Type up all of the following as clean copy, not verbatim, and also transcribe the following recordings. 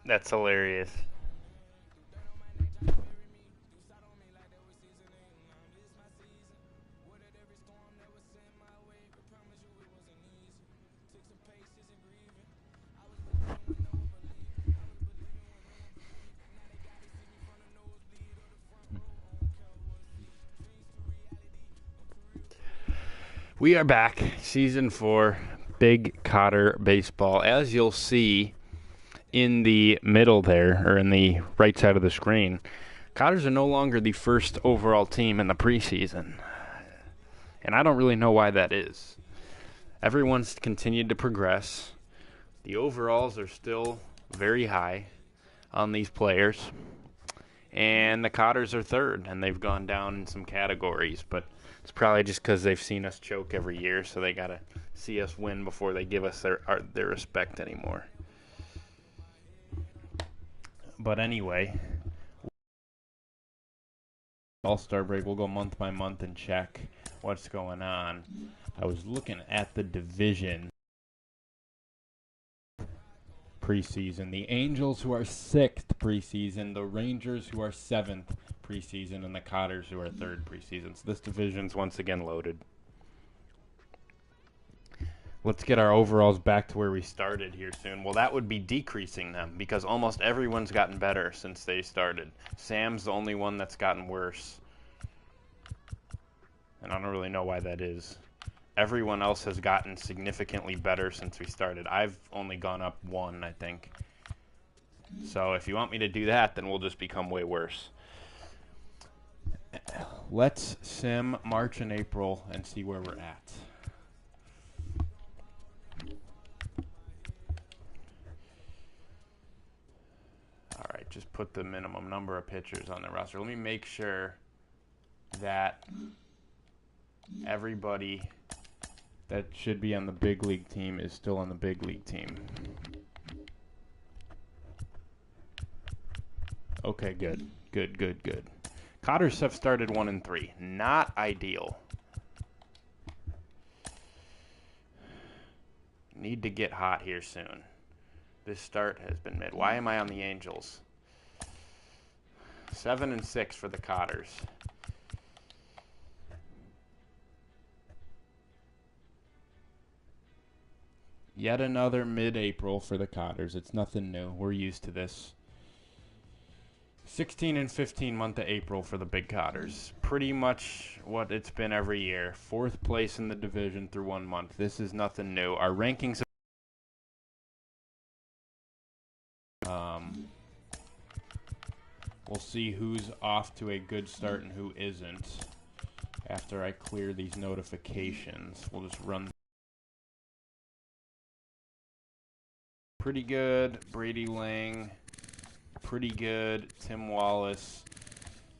That's hilarious. We are back, Season 4, Big Cotter Baseball. As you'll see in the middle there, or in the right side of the screen, Cotters are no longer the first overall team in the preseason. And I don't really know why that is. Everyone's continued to progress. The overalls are still very high on these players. And the Cotters are third, and they've gone down in some categories, but it's probably just because they've seen us choke every year, so they got to see us win before they give us their respect anymore. But anyway, All-Star break, we'll go month by month and check what's going on. I was looking at the division preseason. The Angels, who are 6th preseason, the Rangers, who are 7th preseason, and the Cotters, who are 3rd preseason. So this division's once again loaded. Let's get our overalls back to where we started here soon. Well, that would be decreasing them because almost everyone's gotten better since they started. Sam's the only one that's gotten worse. And I don't really know why that is. Everyone else has gotten significantly better since we started. I've only gone up 1, I think. So if you want me to do that, then we'll just become way worse. Let's sim March and April and see where we're at. All right, just put the minimum number of pitchers on the roster. Let me make sure that everybody that should be on the big league team is still on the big league team. Okay, good. Cotters have started 1-3. Not ideal. Need to get hot here soon. This start has been mid. Why am I on the Angels? 7-6 for the Cotters. Yet another mid-April for the Cotters. It's nothing new. We're used to this. 16-15 month of April for the Big Cotters. Pretty much what it's been every year. 4th place in the division through 1 month. This is nothing new. Our rankings we'll see who's off to a good start and who isn't after I clear these notifications. We'll just run. Pretty good. Brady Lang. Pretty good. Tim Wallace.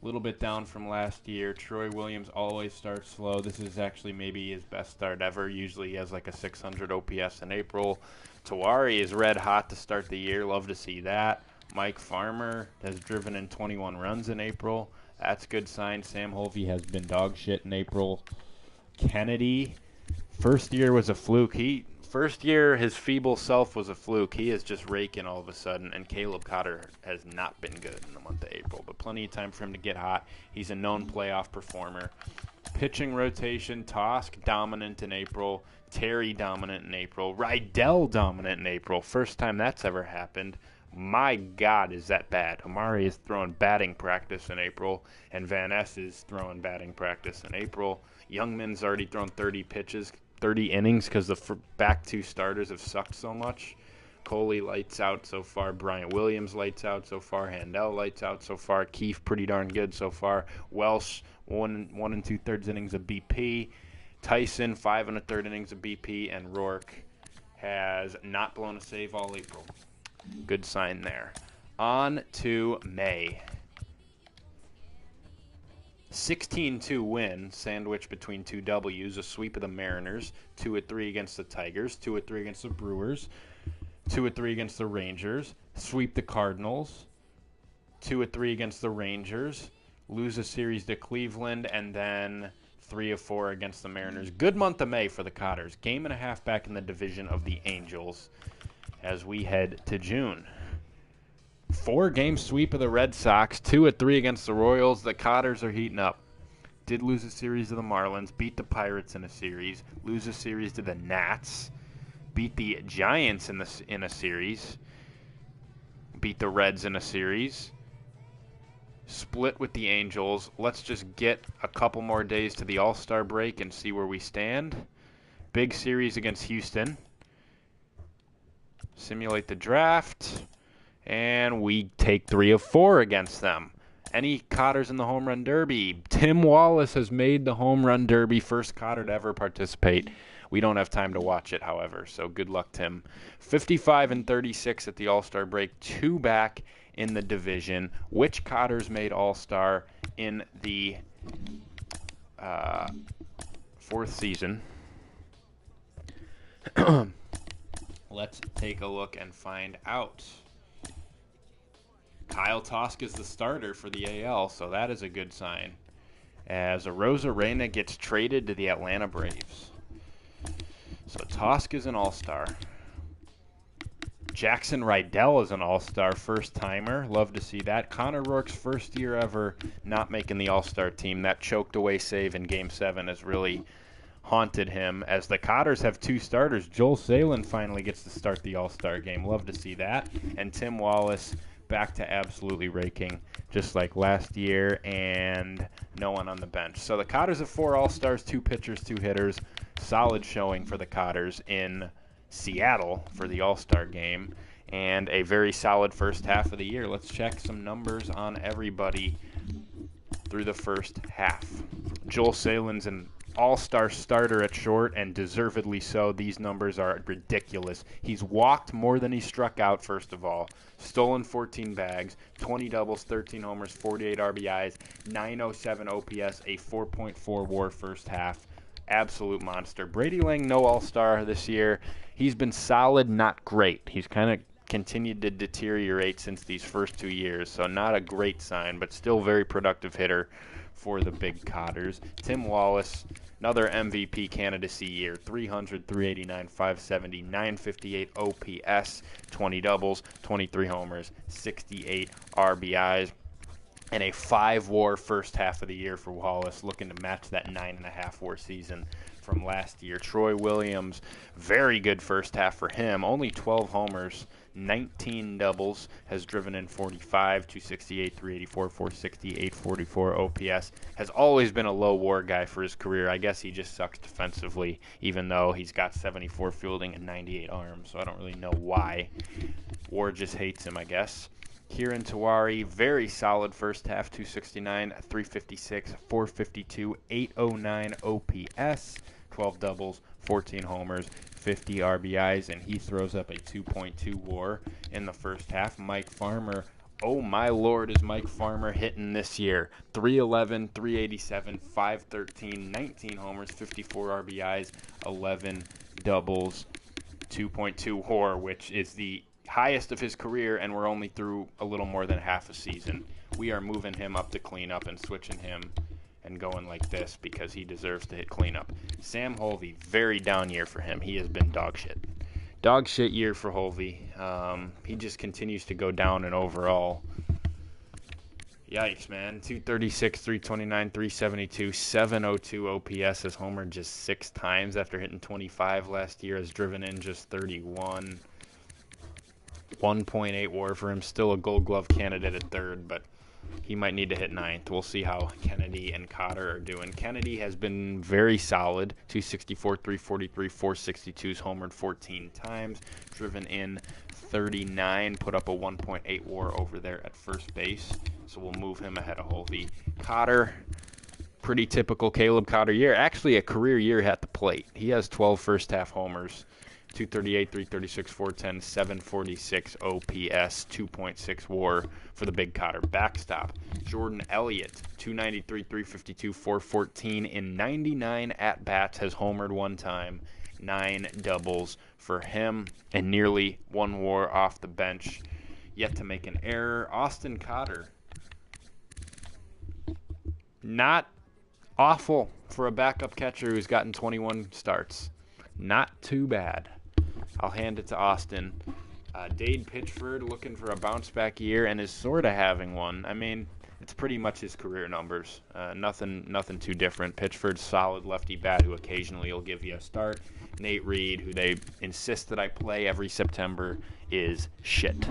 A little bit down from last year. Troy Williams always starts slow. This is actually maybe his best start ever. Usually he has like a 600 OPS in April. Tawari is red hot to start the year. Love to see that. Mike Farmer has driven in 21 runs in April. That's a good sign. Sam Holvey has been dog shit in April. Kennedy, first year was a fluke. First year, his feeble self was a fluke. He is just raking all of a sudden, and Caleb Cotter has not been good in the month of April, but plenty of time for him to get hot. He's a known playoff performer. Pitching rotation, Tosk dominant in April, Terry dominant in April, Rydell dominant in April. First time that's ever happened. My God, is that bad. Amari is throwing batting practice in April, and Van Ness is throwing batting practice in April. Youngman's already thrown 30 pitches. 30 innings because the back 2 starters have sucked so much. Coley lights out so far. Bryant Williams lights out so far. Handel lights out so far. Keefe pretty darn good so far. Welsh 1 2/3 innings of BP. Tyson 5 1/3 innings of BP, and Rourke has not blown a save all April. Good sign there. On to May. 16-2 win, sandwiched between 2 W's, a sweep of the Mariners, 2-3 against the Tigers, 2-3 against the Brewers, 2-3 against the Rangers, sweep the Cardinals, 2-3 against the Rangers, lose a series to Cleveland, and then 3-4 against the Mariners. Good month of May for the Cotters. Game and a half back in the division of the Angels as we head to June. 4-game sweep of the Red Sox, 2-3 against the Royals. The Cotters are heating up. Did lose a series to the Marlins, beat the Pirates in a series, lose a series to the Nats, beat the Giants in a series, beat the Reds in a series, split with the Angels. Let's just get a couple more days to the All-Star break and see where we stand. Big series against Houston. Simulate the draft, and we take 3 of 4 against them. Any Cotters in the Home Run Derby? Tim Wallace has made the Home Run Derby, first Cotter to ever participate. We don't have time to watch it, however, so good luck, Tim. 55-36 at the All-Star break, 2 back in the division. Which Cotters made All-Star in the 4th season? Let's take a look and find out. Kyle Tosk is the starter for the AL, so that is a good sign. As Arozarena gets traded to the Atlanta Braves. So Tosk is an all-star. Jackson Rydell is an all-star first-timer. Love to see that. Connor Rourke's first year ever not making the all-star team. That choked away save in Game 7 has really haunted him. As the Cotters have 2 starters, Joel Salin finally gets to start the all-star game. Love to see that. And Tim Wallace back to absolutely raking, just like last year, and no one on the bench. So the Cotters have 4 all-stars, 2 pitchers, 2 hitters. Solid showing for the Cotters in Seattle for the all-star game, and a very solid first half of the year. Let's check some numbers on everybody through the first half. Joel Salin's an all-star starter at short, and deservedly so. These numbers are ridiculous. He's walked more than he struck out, first of all. Stolen 14 bags, 20 doubles, 13 homers, 48 RBIs, 907 OPS, a 4.4 WAR first half. Absolute monster. Brady Lang, no all-star this year. He's been solid, not great. He's kind of continued to deteriorate since these first 2 years, so not a great sign, but still very productive hitter for the Big Cotters. Tim Wallace, another MVP candidacy year, 300, 389, 570, 958 OPS, 20 doubles, 23 homers, 68 RBIs, and a 5 WAR first half of the year for Wallace, looking to match that 9.5 WAR season from last year. Troy Williams, very good first half for him, only 12 homers, 19 doubles, has driven in 45, 268, 384, 460, 844 OPS. Has always been a low WAR guy for his career. I guess he just sucks defensively, even though he's got 74 fielding and 98 arms, so I don't really know why. WAR just hates him, I guess. Kieran Tawari, very solid first half, 269, 356, 452, 809 OPS, 12 doubles, 14 homers, 50 RBIs, and he throws up a 2.2 WAR in the first half. Mike Farmer, oh my lord, is Mike Farmer hitting this year? 311, 387, 513, 19 homers, 54 RBIs, 11 doubles, 2.2 WAR, which is the highest of his career, and we're only through a little more than half a season. We are moving him up to cleanup and switching him and going like this because he deserves to hit cleanup. Sam Holvey, very down year for him. He has been dog shit. Dog shit year for Holvey. He just continues to go down and overall. Yikes, man. 236, 329, 372, 702 OPS. Has homered just 6 times after hitting 25 last year. Has driven in just 31. 1.8 WAR for him. Still a Gold Glove candidate at third, but he might need to hit 9th. We'll see how Kennedy and Cotter are doing. Kennedy has been very solid. 264, 343, 462s, homered 14 times. Driven in 39, put up a 1.8 WAR over there at first base. So we'll move him ahead of Holvey. Cotter, pretty typical Caleb Cotter year. Actually a career year at the plate. He has 12 first half homers. 238, 336, 410, 746 OPS, 2.6 WAR for the Big Cotter backstop. Jordan Elliott, 293, 352, 414 in 99 at-bats, has homered 1 time, 9 doubles for him, and nearly 1 WAR off the bench. Yet to make an error. Austin Cotter, not awful for a backup catcher who's gotten 21 starts. Not too bad. I'll hand it to Austin. Dade Pitchford looking for a bounce-back year and is sort of having one. I mean, it's pretty much his career numbers. Nothing too different. Pitchford's solid lefty bat who occasionally will give you a start. Nate Reed, who they insist that I play every September, is shit.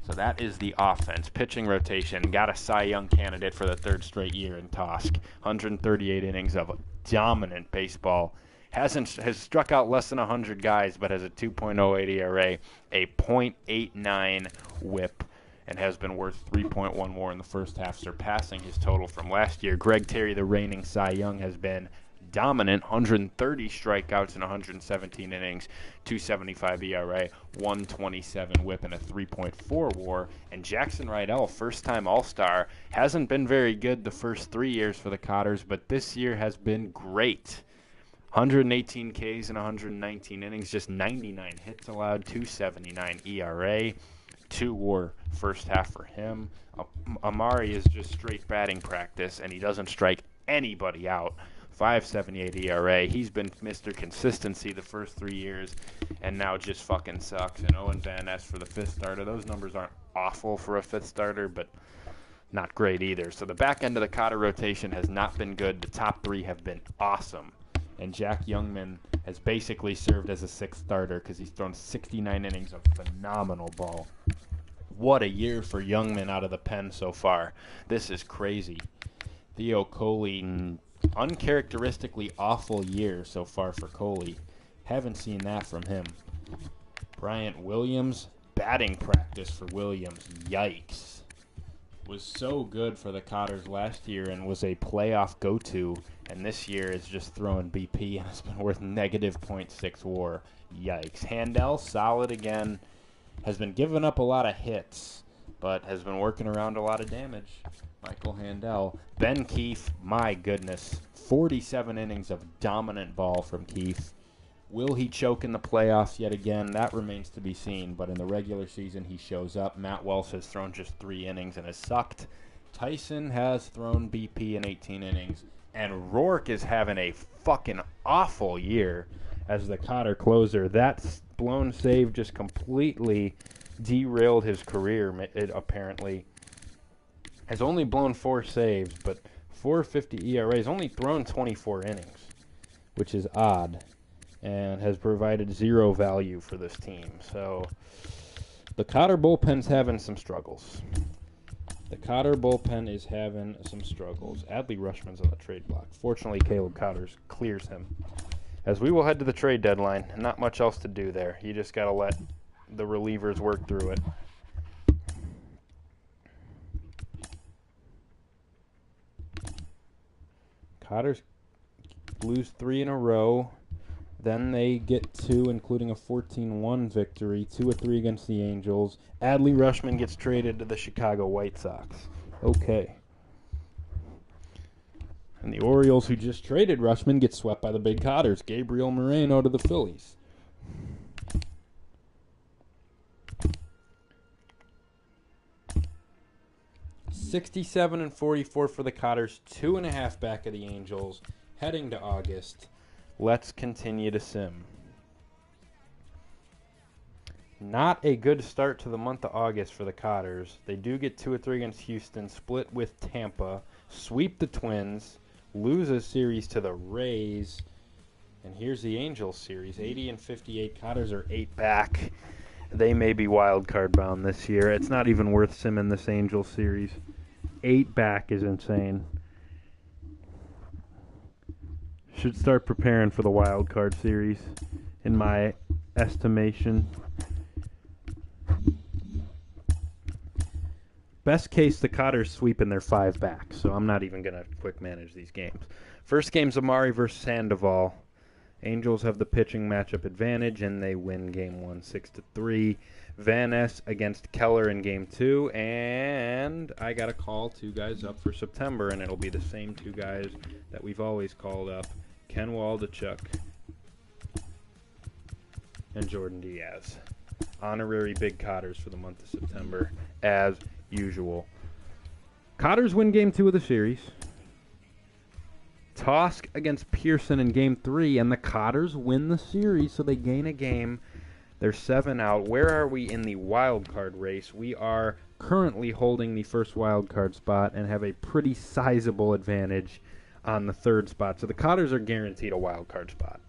So that is the offense. Pitching rotation. Got a Cy Young candidate for the third straight year in Tosk. 138 innings of dominant baseball. Has struck out less than 100 guys, but has a 2.08 ERA, a .89 WHIP, and has been worth 3.1 WAR in the first half, surpassing his total from last year. Greg Terry, the reigning Cy Young, has been dominant, 130 strikeouts in 117 innings, 2.75 ERA, 1.27 WHIP, and a 3.4 WAR. And Jackson Rydell, first-time All-Star, hasn't been very good the first 3 years for the Cotters, but this year has been great. 118 Ks in 119 innings, just 99 hits allowed, 2.79 ERA, 2 WAR first half for him. Amari is just straight batting practice, and he doesn't strike anybody out. 5.78 ERA. He's been Mr. Consistency the first 3 years, and now just fucking sucks. And Owen Van Ness for the fifth starter. Those numbers aren't awful for a fifth starter, but not great either. So the back end of the Cotter rotation has not been good. The top 3 have been awesome. And Jack Youngman has basically served as a sixth starter because he's thrown 69 innings of phenomenal ball. What a year for Youngman out of the pen so far. This is crazy. Theo Coley, uncharacteristically awful year so far for Coley. Haven't seen that from him. Bryant Williams, batting practice for Williams. Yikes. Was so good for the Cotters last year and was a playoff go-to, and this year is just throwing BP and has been worth negative .6 WAR. Yikes. Handel, solid again, has been giving up a lot of hits, but has been working around a lot of damage. Michael Handel. Ben Keefe, my goodness, 47 innings of dominant ball from Keefe. Will he choke in the playoffs yet again? That remains to be seen, but in the regular season he shows up. Matt Wells has thrown just 3 innings and has sucked. Tyson has thrown BP in 18 innings, and Rourke is having a fucking awful year as the Cotter closer. That blown save just completely derailed his career, it apparently. Has only blown 4 saves, but 4.50 ERA. He's only thrown 24 innings, which is odd, and has provided 0 value for this team. So the Cotter bullpen's having some struggles. The Cotter bullpen is having some struggles. Adley Rushman's on the trade block. Fortunately, Caleb Cotters clears him. As we will head to the trade deadline, not much else to do there. You just got to let the relievers work through it. Cotters lose 3 in a row. Then they get 2, including a 14-1 victory, 2-3 against the Angels. Adley Rushman gets traded to the Chicago White Sox. Okay. And the Orioles, who just traded Rushman, get swept by the Big Cotters. Gabriel Moreno to the Phillies. $67-44 for the Cotters, 2.5 back of the Angels, heading to August. Let's continue to sim. Not a good start to the month of August for the Cotters. They do get 2-3 against Houston, split with Tampa, sweep the Twins, lose a series to the Rays, and here's the Angels series, 80-58. Cotters are 8 back. They may be wild card bound this year. It's not even worth simming this Angels series. 8 back is insane. Should start preparing for the wild card series, in my estimation. Best case, the Cotters sweep in their 5 back, so I'm not even going to quick manage these games. First game's Amari versus Sandoval. Angels have the pitching matchup advantage, and they win Game 1 6-3. Van Ness against Keller in Game 2, and I got to call 2 guys up for September, and it'll be the same 2 guys that we've always called up. Ken Waldachuk and Jordan Diaz. Honorary Big Cotters for the month of September, as usual. Cotters win Game 2 of the series. Tosk against Pearson in Game 3, and the Cotters win the series, so they gain a game. They're 7 out. Where are we in the wild card race? We are currently holding the first wild card spot and have a pretty sizable advantage on the 3rd spot. So the Cotters are guaranteed a wild card spot.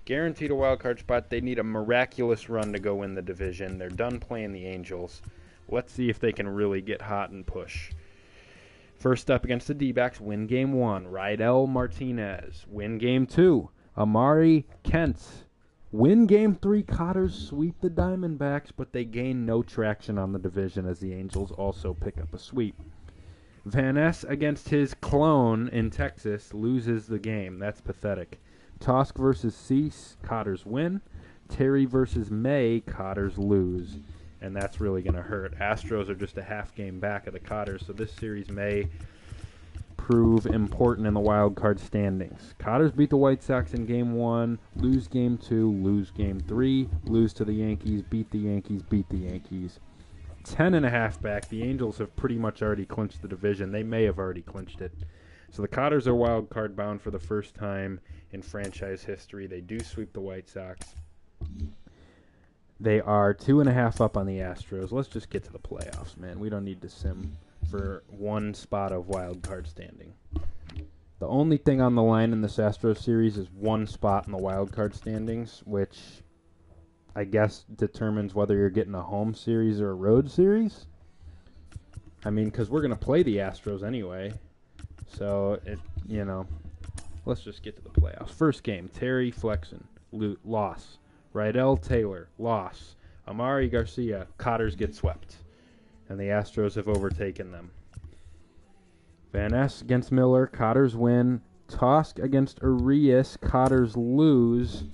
Guaranteed a wild card spot. They need a miraculous run to go win the division. They're done playing the Angels. Let's see if they can really get hot and push. First up against the D-backs, win game 1. Rydell Martinez. Win game 2. Amari Kent. Win game 3. Cotters sweep the Diamondbacks, but they gain no traction on the division as the Angels also pick up a sweep. Van Ness against his clone in Texas loses the game. That's pathetic. Tosk versus Cease, Cotters win. Terry versus May, Cotters lose. And that's really going to hurt. Astros are just a half game back of the Cotters, so this series may prove important in the wild card standings. Cotters beat the White Sox in game 1, lose game 2, lose game 3, lose to the Yankees, beat the Yankees, beat the Yankees. 10.5 back. The Angels have pretty much already clinched the division. They may have already clinched it. So the Cotters are wild card bound for the first time in franchise history. They do sweep the White Sox. They are 2.5 up on the Astros. Let's just get to the playoffs, man. We don't need to sim for one spot of wild card standing. The only thing on the line in this Astros series is one spot in the wild card standings, which I guess determines whether you're getting a home series or a road series. I mean, because we're going to play the Astros anyway. So, let's just get to the playoffs. First game, Terry Flexen, loss. Rydell Taylor, loss. Amari Garcia, Cotters get swept. And the Astros have overtaken them. Van Ness against Miller, Cotters win. Tosk against Urias, Cotters lose.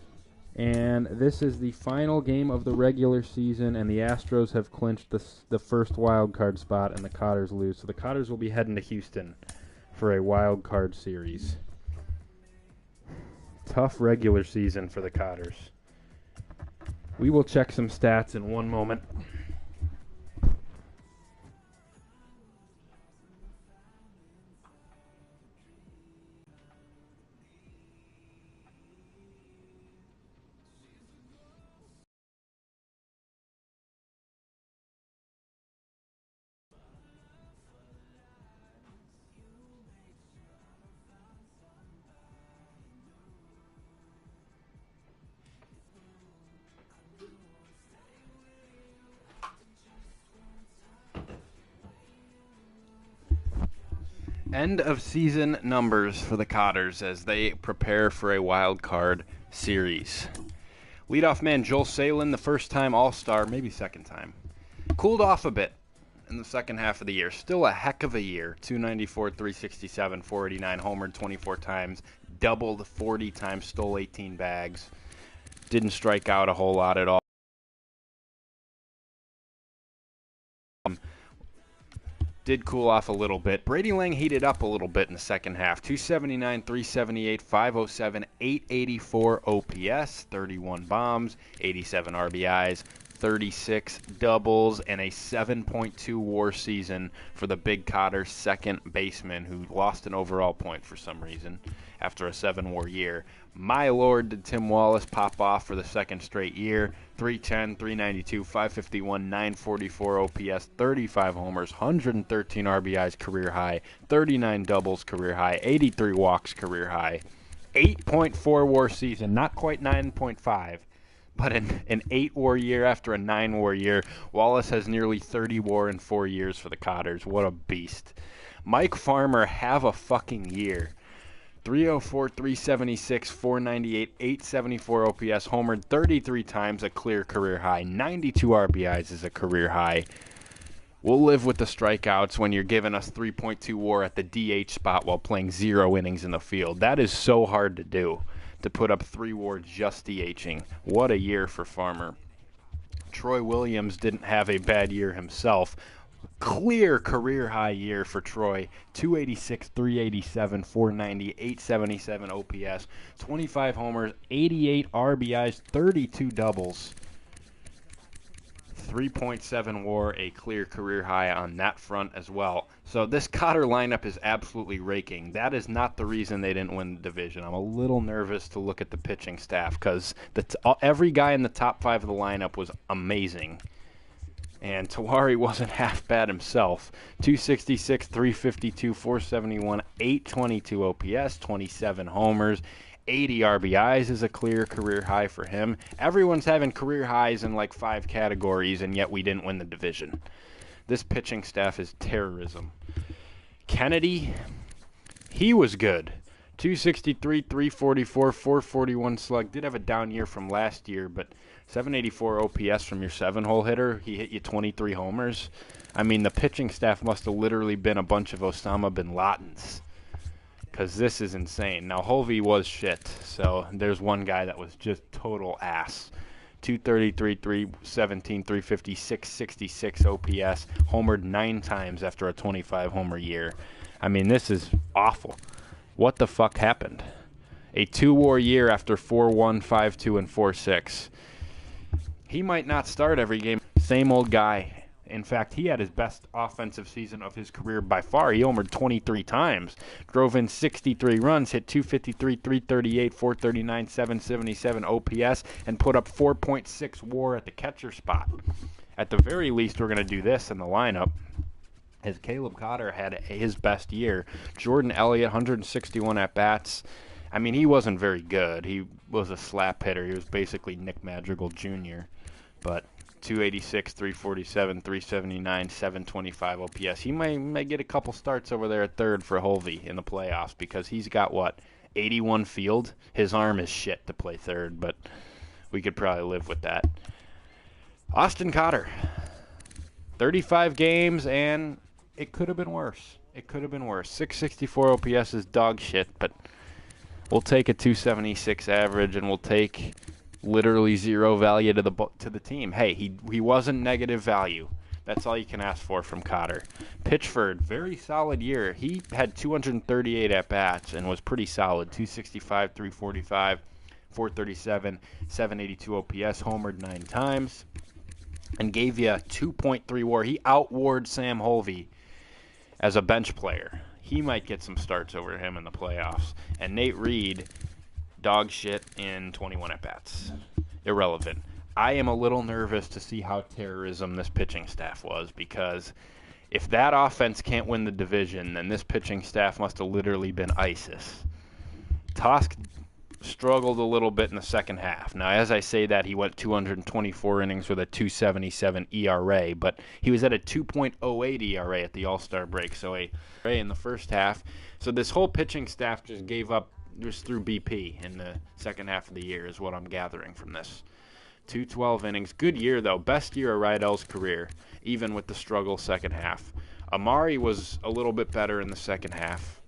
And this is the final game of the regular season, and the Astros have clinched the first wild card spot, and the Cotters lose. So the Cotters will be heading to Houston for a wild card series. Tough regular season for the Cotters. We will check some stats in one moment. End of season numbers for the Cotters as they prepare for a wild card series. Leadoff man Joel Salin, the first time All-Star, maybe second time. Cooled off a bit in the second half of the year. Still a heck of a year. 294, 367, 489, homered 24 times, doubled 40 times, stole 18 bags. Didn't strike out a whole lot at all. Did cool off a little bit. Brady Lang heated up a little bit in the second half. 279, 378, 507, 884 OPS, 31 bombs, 87 RBIs, 36 doubles, and a 7.2 WAR season for the Big Cotter second baseman who lost an overall point for some reason after a 7 WAR year. My lord, did Tim Wallace pop off for the second straight year. 310, 392, 551, 944 OPS, 35 homers, 113 RBIs career high, 39 doubles career high, 83 walks career high, 8.4 WAR season, not quite 9.5, but an 8 WAR year after a 9 WAR year. Wallace has nearly 30 WAR in 4 years for the Cotters. What a beast. Mike Farmer, have a fucking year. 304, 376, 498, 874 OPS, homered 33 times, a clear career high. 92 RBIs is a career high. We'll live with the strikeouts when you're giving us 3.2 WAR at the DH spot while playing 0 innings in the field. That is so hard to do, to put up 3 WAR just DHing. What a year for Farmer. Troy Williams didn't have a bad year himself. Clear career high year for Troy. 286, 387, 490, 877 OPS, 25 homers, 88 RBIs, 32 doubles, 3.7 WAR, a clear career high on that front as well. So this Cotter lineup is absolutely raking. That is not the reason they didn't win the division. I'm a little nervous to look at the pitching staff because every guy in the top 5 of the lineup was amazing. And Tawari wasn't half bad himself. 266, 352, 471, 822 OPS, 27 homers, 80 RBIs is a clear career high for him. Everyone's having career highs in like 5 categories, and yet we didn't win the division. This pitching staff is terrorism. Kennedy, he was good. 263, 344, 441 slug. Did have a down year from last year, but 784 OPS from your 7-hole hitter. He hit you 23 homers. I mean, the pitching staff must have literally been a bunch of Osama bin Ladens, because this is insane. Now, Hovey was shit, so there's one guy that was just total ass. 233, 317, 350, 666 OPS. Homered 9 times after a 25-homer year. I mean, this is awful. What the fuck happened? A 2-WAR year after 4-1, 5-2, and 4-6. He might not start every game. Same old guy. In fact, he had his best offensive season of his career by far. He homered 23 times, drove in 63 runs, hit 253, 338, 439, 777 OPS, and put up 4.6 WAR at the catcher spot. At the very least, we're going to do this in the lineup, as Caleb Cotter had his best year. Jordan Elliott, 161 at-bats. I mean, he wasn't very good. He was a slap hitter. He was basically Nick Madrigal Jr., but 286, 347, 379, 725 OPS. He may get a couple starts over there at third for Hovey in the playoffs because he's got, 81 field? His arm is shit to play third, but we could probably live with that. Austin Cotter, 35 games, and it could have been worse. It could have been worse. 664 OPS is dog shit, but we'll take a 276 average, and we'll take literally 0 value to the team. Hey, he wasn't negative value. That's all you can ask for from Cotter. Pitchford, very solid year. He had 238 at-bats and was pretty solid. 265, 345, 437, 782 OPS, homered 9 times, and gave you a 2.3 WAR. He outwarred Sam Hovey as a bench player. He might get some starts over him in the playoffs. And Nate Reed, dog shit in 21 at-bats. Irrelevant. I am a little nervous to see how terrorism this pitching staff was, because if that offense can't win the division, then this pitching staff must have literally been ISIS. Tosk struggled a little bit in the second half. Now, as I say that, he went 224 innings with a 2.77 ERA, but he was at a 2.08 ERA at the All-Star break, so a ERA in the first half. So this whole pitching staff just gave up just through BP in the second half of the year is what I'm gathering from this. 212 innings. Good year, though. Best year of Rydell's career, even with the struggle second half. Amari was a little bit better in the second half.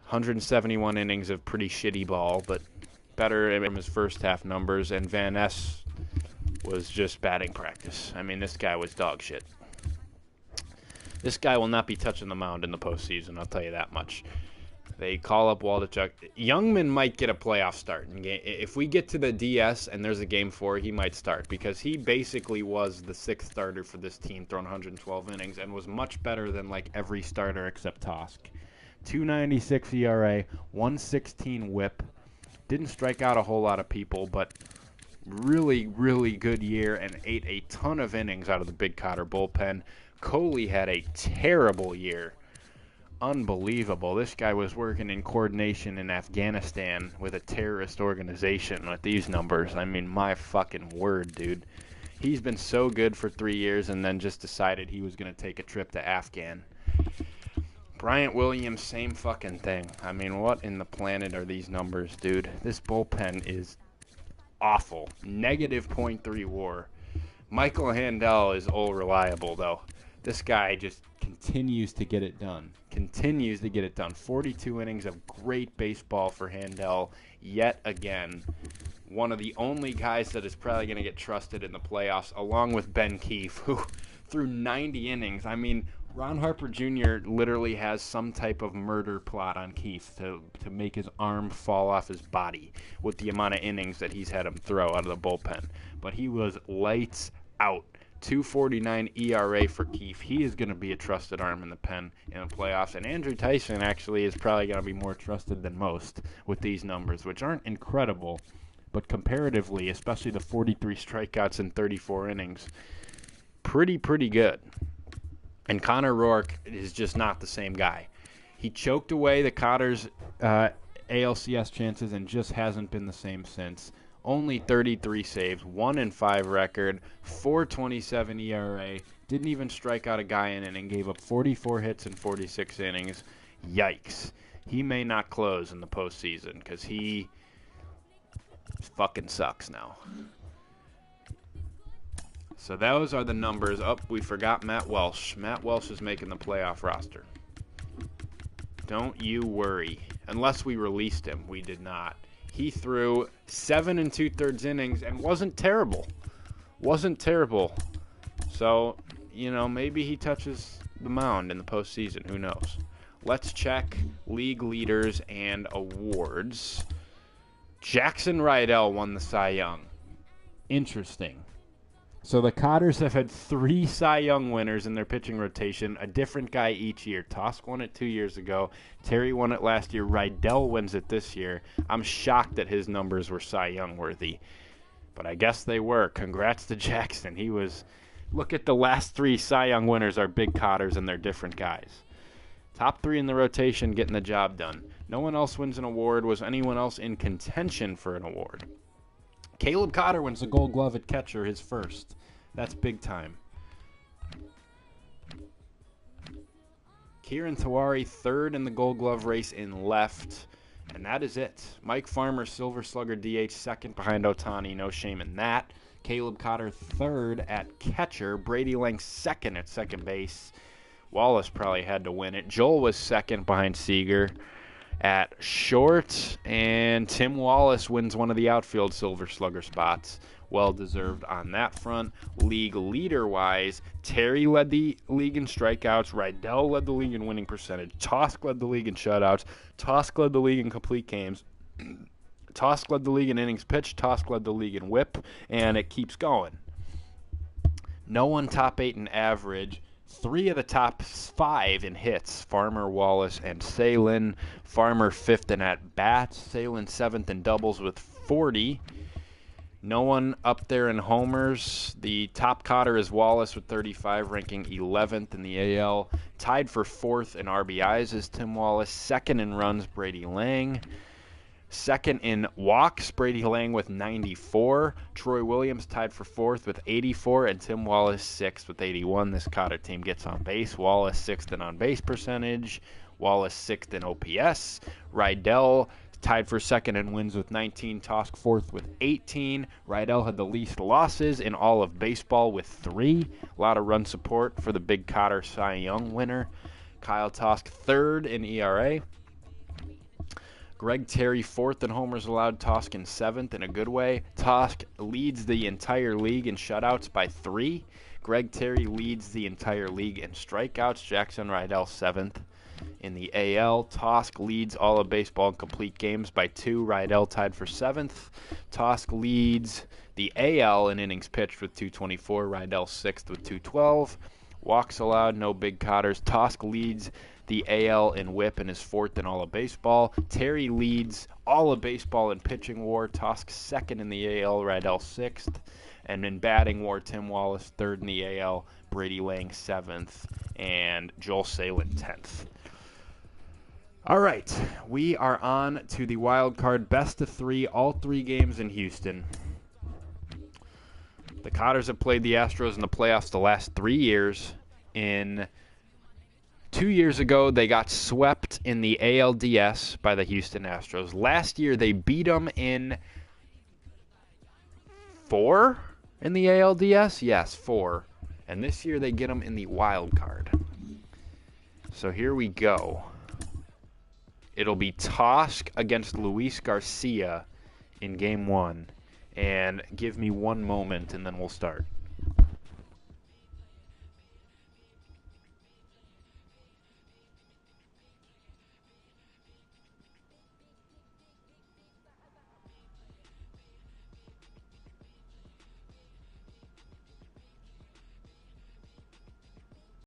171 innings of pretty shitty ball, but better in his first half numbers. And Van Ness was just batting practice. I mean, this guy was dog shit. This guy will not be touching the mound in the postseason, I'll tell you that much. They call up Waldachuk. Youngman might get a playoff start. If we get to the DS and there's a game 4, he might start, because he basically was the 6th starter for this team, throwing 112 innings, and was much better than like every starter except Tosk. 296 ERA, 116 whip. Didn't strike out a whole lot of people, but really, really good year, and ate a ton of innings out of the Big Cotter bullpen. Coley had a terrible year. Unbelievable. This guy was working in coordination in Afghanistan with a terrorist organization with these numbers. I mean, my fucking word, dude. He's been so good for 3 years and then just decided he was going to take a trip to Afghan. Bryant Williams, same fucking thing. I mean, what in the planet are these numbers, dude? This bullpen is awful. Negative .3 WAR. Michael Handel is all reliable, though. This guy just continues to get it done. 42 innings of great baseball for Handel yet again. One of the only guys that is probably going to get trusted in the playoffs, along with Ben Keefe, who threw 90 innings. I mean, Ron Harper Jr. literally has some type of murder plot on Keefe to make his arm fall off his body with the amount of innings that he's had him throw out of the bullpen. But he was lights out. 2.49 ERA for Keefe. He is going to be a trusted arm in the pen in the playoffs. And Andrew Tyson actually is probably going to be more trusted than most with these numbers, which aren't incredible, but comparatively, especially the 43 strikeouts in 34 innings, pretty good. And Connor Rourke is just not the same guy. He choked away the Cotter's ALCS chances and just hasn't been the same since. Only 33 saves, 1-5 record, 4.27 ERA, didn't even strike out a guy in it and gave up 44 hits in 46 innings. Yikes. He may not close in the postseason because he fucking sucks now. So those are the numbers. We forgot Matt Welsh. Matt Welsh is making the playoff roster. Don't you worry. Unless we released him. We did not. He threw 7 2/3 innings and wasn't terrible. So, maybe he touches the mound in the postseason. Who knows? Let's check league leaders and awards. Jackson Rydell won the Cy Young. Interesting. So the Cotters have had 3 Cy Young winners in their pitching rotation, a different guy each year. Tosk won it 2 years ago. Terry won it last year. Rydell wins it this year. I'm shocked that his numbers were Cy Young worthy, but I guess they were. Congrats to Jackson. Look at the last 3 Cy Young winners are Big Cotters, and they're different guys. Top 3 in the rotation getting the job done. No one else wins an award. Was anyone else in contention for an award? Caleb Cotter wins the Gold Glove at catcher, his first. That's big time. Kieran Tawari, third in the Gold Glove race in left. And that is it. Mike Farmer, Silver Slugger DH, second behind Ohtani. No shame in that. Caleb Cotter, third at catcher. Brady Lang, second at second base. Wallace probably had to win it. Joel was second behind Seager at short, and Tim Wallace wins one of the outfield Silver Slugger spots. Well-deserved on that front. League leader-wise, Terry led the league in strikeouts. Rydell led the league in winning percentage. Tosk led the league in shutouts. Tosk led the league in complete games. Tosk led the league in innings pitched. Tosk led the league in whip, and it keeps going. No one top 8 in average. 3 of the top 5 in hits, Farmer, Wallace, and Salin. Farmer 5th in at-bats. Salin 7th in doubles with 40. No one up there in homers. The top Cotter is Wallace with 35, ranking 11th in the AL. Tied for 4th in RBIs is Tim Wallace. 2nd in runs, Brady Lang. 2nd in walks, Brady Lang with 94. Troy Williams tied for 4th with 84, and Tim Wallace 6th with 81. This Cotter team gets on base. Wallace 6th in on-base percentage. Wallace 6th in OPS. Rydell tied for 2nd in wins with 19. Tosk 4th with 18. Rydell had the least losses in all of baseball with 3. A lot of run support for the Big Cotter Cy Young winner. Kyle Tosk 3rd in ERA. Greg Terry 4th in homers allowed, Tosk in 7th in a good way. Tosk leads the entire league in shutouts by 3. Greg Terry leads the entire league in strikeouts. Jackson Rydell 7th in the AL. Tosk leads all of baseball in complete games by 2. Rydell tied for 7th. Tosk leads the AL in innings pitched with 224. Rydell 6th with 212. Walks allowed, no Big Cotters. Tosk leads the AL in whip and is 4th in all of baseball. Terry leads all of baseball in pitching war. Tosk 2nd in the AL, Rydell 6th. And in batting war, Tim Wallace 3rd in the AL, Brady Lang 7th, and Joel Salin 10th. All right, we are on to the wild card best of 3, all 3 games in Houston. The Cotters have played the Astros in the playoffs the last 3 years. 2 years ago, they got swept in the ALDS by the Houston Astros. Last year, they beat them in 4 in the ALDS? Yes, 4. And this year, they get them in the wild card. So here we go. It'll be Tosk against Luis Garcia in Game 1. And give me one moment, and then we'll start.